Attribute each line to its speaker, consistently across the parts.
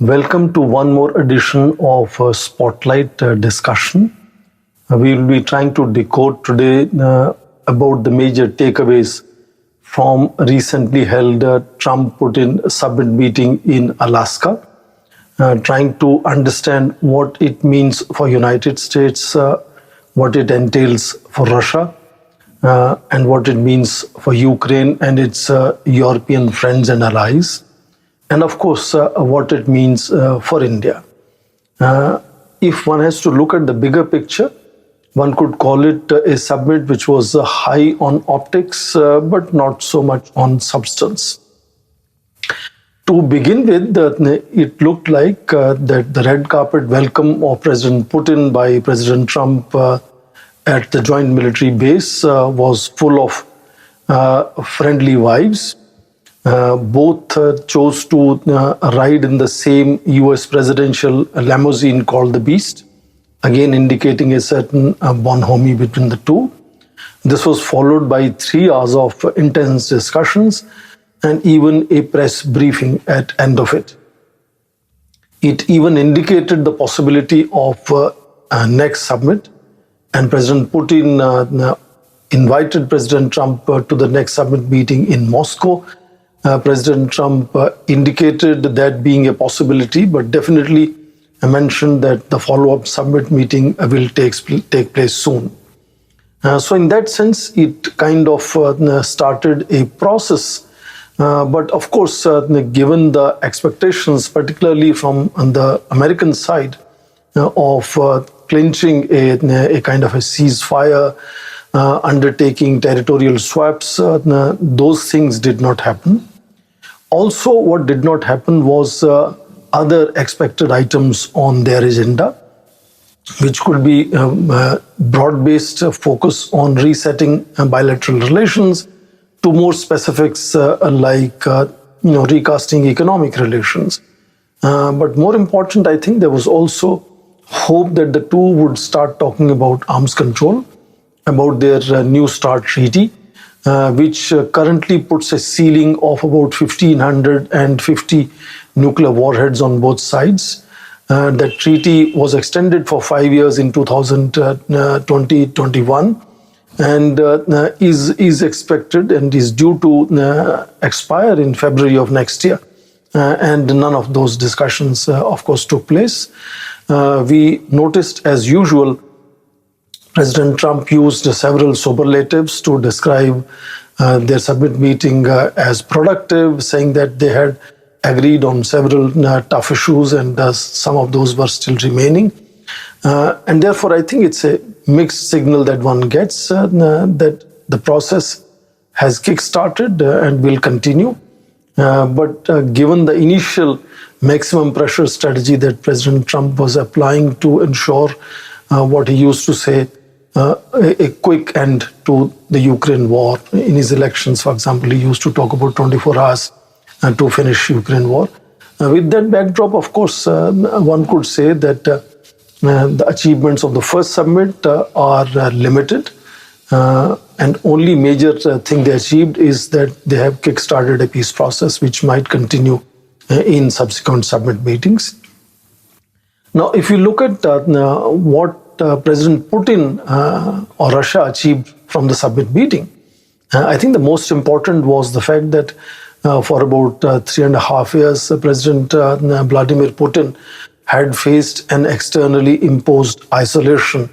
Speaker 1: Welcome to one more edition of Spotlight discussion. We will be trying to decode today about the major takeaways from recently held Trump-Putin summit meeting in Alaska, trying to understand what it means for United States, what it entails for Russia, and what it means for Ukraine and its European friends and allies, and of course, what it means for India. If one has to look at the bigger picture, one could call it a summit which was high on optics, but not so much on substance. To begin with, it looked like that the red carpet welcome of President Putin by President Trump at the joint military base was full of friendly vibes. Both chose to ride in the same US presidential limousine called the Beast, again indicating a certain bonhomie between the two. This was followed by 3 hours of intense discussions and even a press briefing at end of it. It even indicated the possibility of a next summit, and President Putin invited President Trump to the next summit meeting in Moscow. President Trump indicated that being a possibility, but definitely mentioned that the follow-up summit meeting will take place soon. So in that sense, it kind of started a process. But of course, given the expectations, particularly from the American side, of clinching a kind of a ceasefire, undertaking territorial swaps, those things did not happen. Also, what did not happen was other expected items on their agenda, which could be broad-based focus on resetting bilateral relations, to more specifics like recasting economic relations. But more important, I think there was also hope that the two would start talking about arms control, about their New START treaty, which currently puts a ceiling of about 1,550 nuclear warheads on both sides. That treaty was extended for 5 years in 2021 and is expected and is due to expire in February of next year. And none of those discussions, of course, took place. We noticed, as usual, President Trump used several superlatives to describe their summit meeting as productive, saying that they had agreed on several tough issues and some of those were still remaining. And therefore, I think it's a mixed signal that one gets that the process has kick-started and will continue. But given the initial maximum pressure strategy that President Trump was applying to ensure what he used to say, a quick end to the Ukraine war. In his elections, for example, he used to talk about 24 hours to finish Ukraine war. With that backdrop, of course, one could say that the achievements of the first summit are limited. And only major thing they achieved is that they have kick-started a peace process which might continue in subsequent summit meetings. Now, if you look at what President Putin or Russia achieved from the summit meeting, I think the most important was the fact that for about 3.5 years, President Vladimir Putin had faced an externally imposed isolation,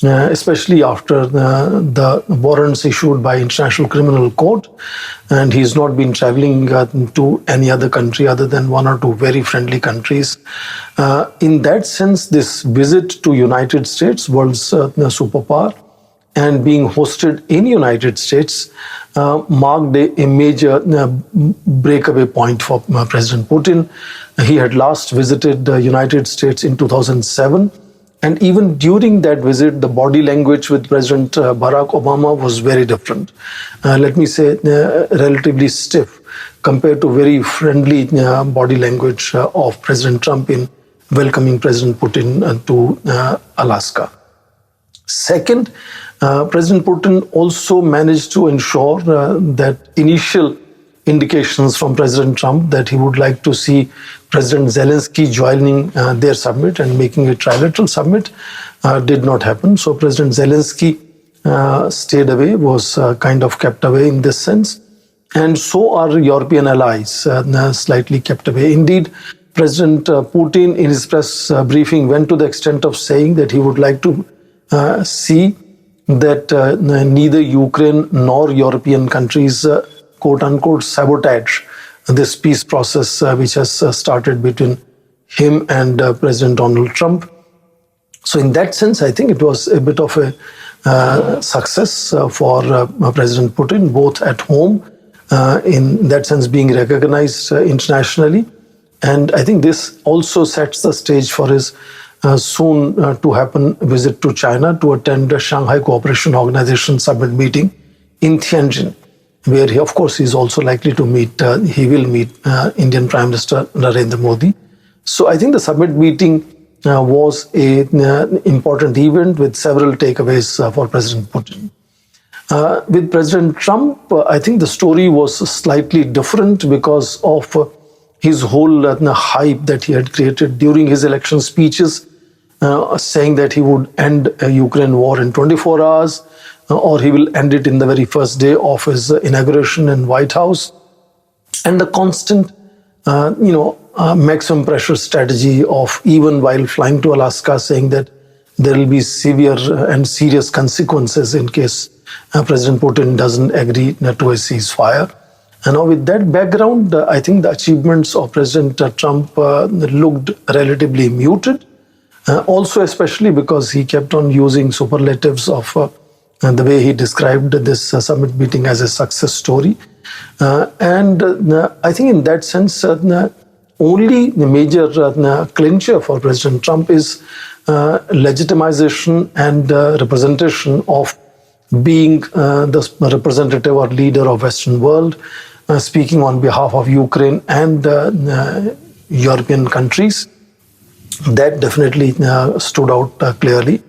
Speaker 1: especially after the warrants issued by International Criminal Court, and he's not been traveling to any other country other than 1 or 2 very friendly countries. In that sense, this visit to United States, world's superpower, and being hosted in United States marked a major breakaway point for President Putin. He had last visited the United States in 2007. And even during that visit, the body language with President Barack Obama was very different. Let me say relatively stiff compared to very friendly body language of President Trump in welcoming President Putin to Alaska. Second, President Putin also managed to ensure that initial indications from President Trump that he would like to see President Zelensky joining their summit and making a trilateral summit did not happen. So President Zelensky stayed away, was kind of kept away in this sense. And so are European allies, slightly kept away. Indeed, President Putin in his press briefing went to the extent of saying that he would like to see that neither Ukraine nor European countries, quote unquote, sabotage this peace process which has started between him and President Donald Trump. So in that sense, I think it was a bit of a success for President Putin, both at home, in that sense being recognized internationally. And I think this also sets the stage for his soon to happen visit to China to attend the Shanghai Cooperation Organization summit meeting in Tianjin, where he, of course, is also likely to meet, he will meet Indian Prime Minister Narendra Modi. So I think the summit meeting was an important event with several takeaways for President Putin. With President Trump, I think the story was slightly different because of his whole hype that he had created during his election speeches, saying that he would end a Ukraine war in 24 hours, or he will end it in the very first day of his inauguration in White House. And the constant, maximum pressure strategy of, even while flying to Alaska, saying that there will be severe and serious consequences in case President Putin doesn't agree to a ceasefire. And now with that background, I think the achievements of President Trump looked relatively muted. Also, especially because he kept on using superlatives of the way he described this summit meeting as a success story. And I think in that sense, only the major clincher for President Trump is legitimization and representation of being the representative or leader of Western world, speaking on behalf of Ukraine and European countries. That definitely stood out clearly,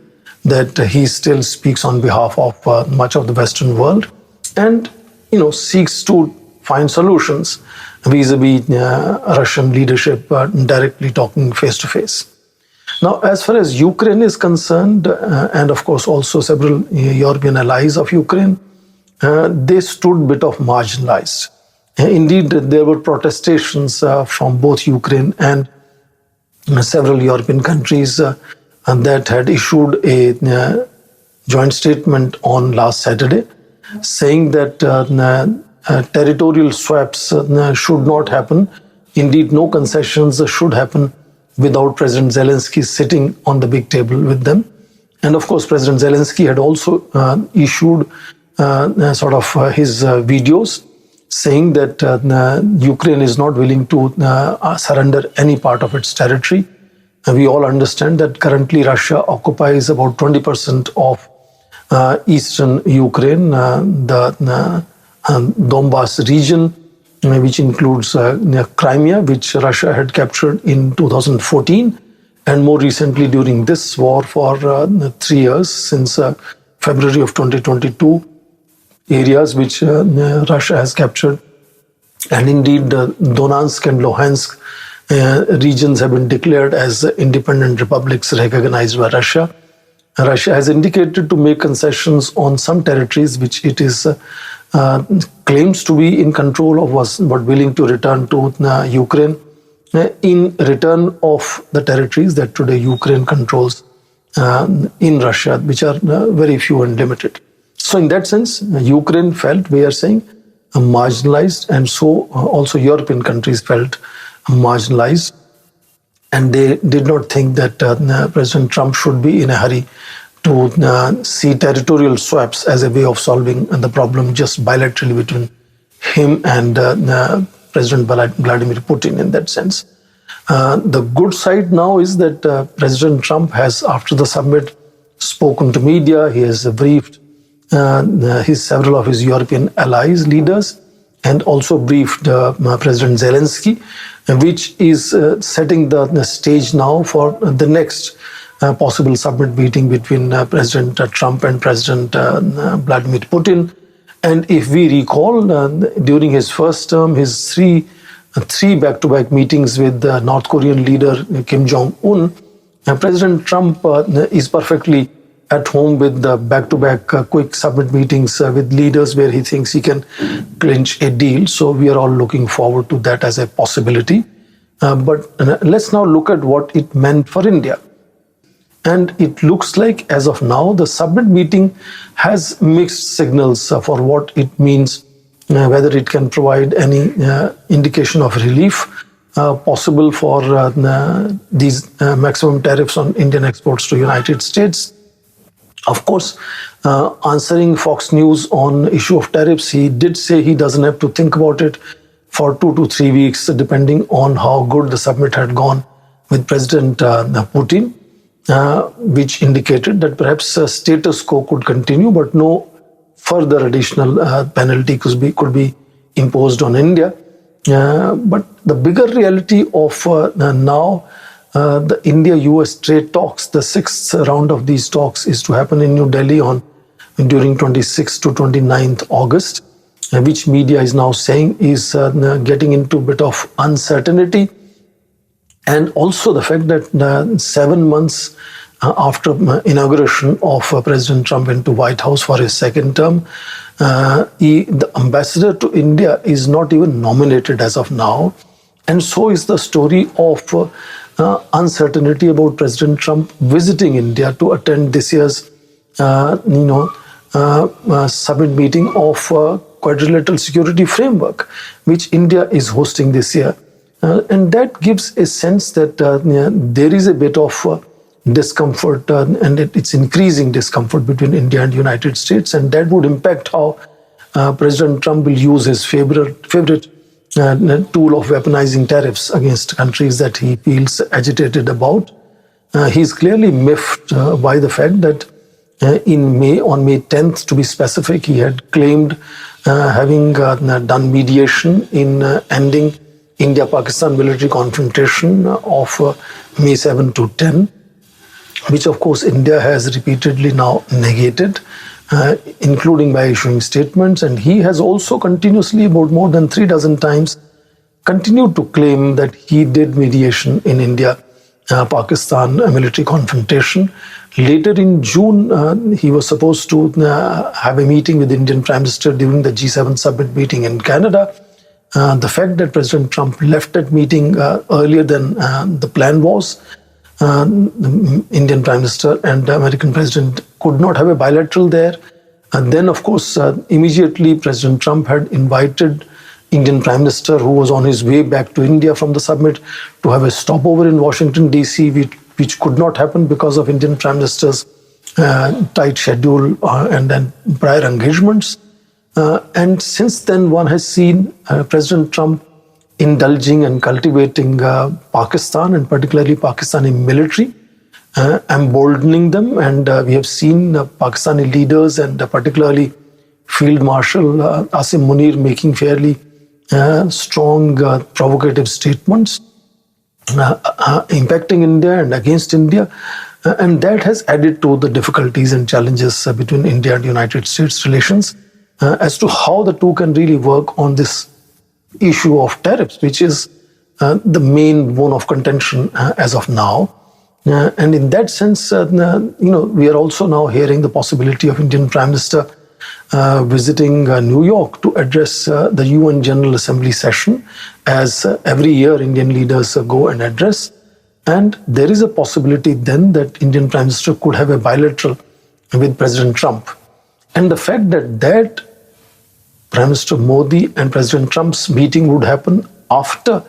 Speaker 1: that he still speaks on behalf of much of the Western world and, seeks to find solutions vis-a-vis Russian leadership, directly talking face to face. Now, as far as Ukraine is concerned, and of course also several European allies of Ukraine, they stood a bit of marginalized. Indeed, there were protestations from both Ukraine and several European countries that had issued a joint statement on last Saturday, saying that territorial swaps should not happen. Indeed, no concessions should happen without President Zelensky sitting on the big table with them. And of course, President Zelensky had also issued his videos saying that Ukraine is not willing to surrender any part of its territory. We all understand that currently Russia occupies about 20% of eastern Ukraine, the Donbas region, which includes Crimea, which Russia had captured in 2014, and more recently during this war for 3 years, since February of 2022, areas which Russia has captured. And indeed, Donetsk and Luhansk regions have been declared as independent republics recognized by Russia. Russia has indicated to make concessions on some territories which it is claims to be in control of, but willing to return to Ukraine in return of the territories that today Ukraine controls in Russia, which are very few and limited. So in that sense, Ukraine felt, we are saying, marginalized, and so also European countries felt marginalized, and they did not think that President Trump should be in a hurry to see territorial swaps as a way of solving the problem just bilaterally between him and President Vladimir Putin in that sense. The good side now is that President Trump has, after the summit, spoken to media. He has briefed several of his European allies, leaders, and also briefed President Zelensky, which is setting the stage now for the next possible summit meeting between President Trump and President Vladimir Putin. And if we recall, during his first term, his 3 three back-to-back meetings with the North Korean leader Kim Jong-un, President Trump is perfectly at home with the back-to-back quick summit meetings with leaders where he thinks he can clinch a deal. So we are all looking forward to that as a possibility. But let's now look at what it meant for India. And it looks like, as of now, the summit meeting has mixed signals for what it means, whether it can provide any indication of relief possible for these maximum tariffs on Indian exports to United States. Of course, answering Fox News on issue of tariffs, he did say he doesn't have to think about it for 2 to 3 weeks, depending on how good the summit had gone with President Putin, which indicated that perhaps status quo could continue, but no further additional penalty could be imposed on India. But the bigger reality of now, the India-US trade talks, the sixth round of these talks is to happen in New Delhi during 26th to 29th August, which media is now saying is getting into a bit of uncertainty. And also the fact that 7 months after inauguration of President Trump into White House for his second term, the ambassador to India is not even nominated as of now. And so is the story of uncertainty about President Trump visiting India to attend this year's summit meeting of Quadrilateral Security Framework, which India is hosting this year. And that gives a sense that there is a bit of discomfort, and it's increasing discomfort between India and the United States, and that would impact how President Trump will use his favorite tool of weaponizing tariffs against countries that he feels agitated about. He's clearly miffed by the fact that on May 10th, to be specific, he had claimed having done mediation in ending India-Pakistan military confrontation of May 7 to 10, which of course India has repeatedly now negated, including by issuing statements. And he has also continuously, about more than 36 times, continued to claim that he did mediation in India-Pakistan military confrontation. Later in June, he was supposed to have a meeting with the Indian Prime Minister during the G7 summit meeting in Canada. The fact that President Trump left that meeting earlier than the plan was, the Indian Prime Minister and the American President could not have a bilateral there. And then, of course, immediately President Trump had invited Indian Prime Minister, who was on his way back to India from the summit, to have a stopover in Washington, D.C., which could not happen because of Indian Prime Minister's tight schedule and then prior engagements. And since then, one has seen President Trump indulging and cultivating Pakistan, and particularly Pakistani military, emboldening them. And we have seen Pakistani leaders and particularly Field Marshal Asim Munir making fairly strong provocative statements impacting India and against India. And that has added to the difficulties and challenges between India and United States relations as to how the two can really work on this issue of tariffs, which is the main bone of contention as of now. And in that sense, we are also now hearing the possibility of Indian Prime Minister visiting New York to address the UN General Assembly session, as every year Indian leaders go and address. And there is a possibility then that Indian Prime Minister could have a bilateral with President Trump. And the fact that Prime Minister Modi and President Trump's meeting would happen after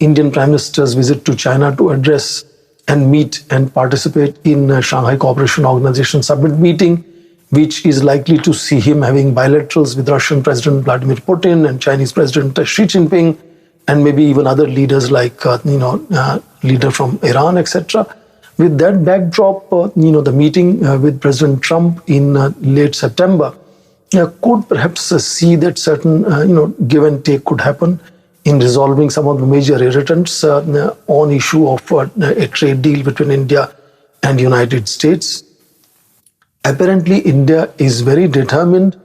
Speaker 1: Indian Prime Minister's visit to China to address and meet and participate in Shanghai Cooperation Organization summit meeting, which is likely to see him having bilaterals with Russian President Vladimir Putin and Chinese President Xi Jinping, and maybe even other leaders like, leader from Iran, etc. With that backdrop, the meeting with President Trump in late September could perhaps see that certain, give and take could happen in resolving some of the major irritants on issue of a trade deal between India and United States. Apparently, India is very determined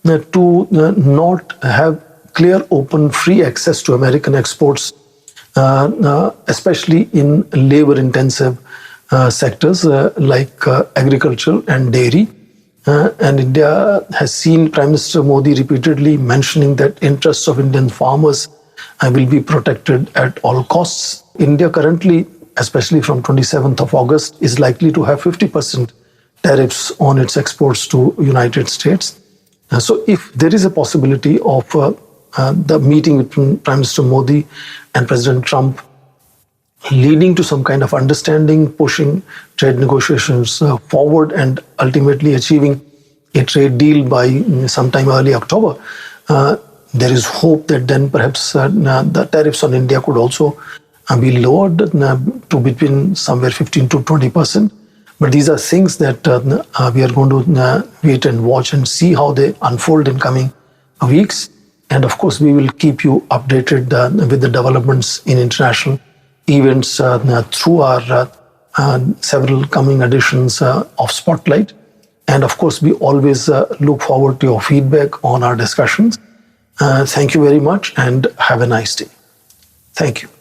Speaker 1: to not have clear, open, free access to American exports, especially in labor-intensive sectors like agriculture and dairy. And India has seen Prime Minister Modi repeatedly mentioning that interests of Indian farmers will be protected at all costs. India currently, especially from 27th of August, is likely to have 50% tariffs on its exports to United States. So if there is a possibility of the meeting between Prime Minister Modi and President Trump leading to some kind of understanding, pushing trade negotiations forward and ultimately achieving a trade deal by sometime early October, there is hope that then perhaps the tariffs on India could also be lowered to between somewhere 15 to 20%. But these are things that we are going to wait and watch and see how they unfold in coming weeks. And of course, we will keep you updated with the developments in international events through our several coming editions of Spotlight. And of course, we always look forward to your feedback on our discussions. Thank you very much and have a nice day. Thank you.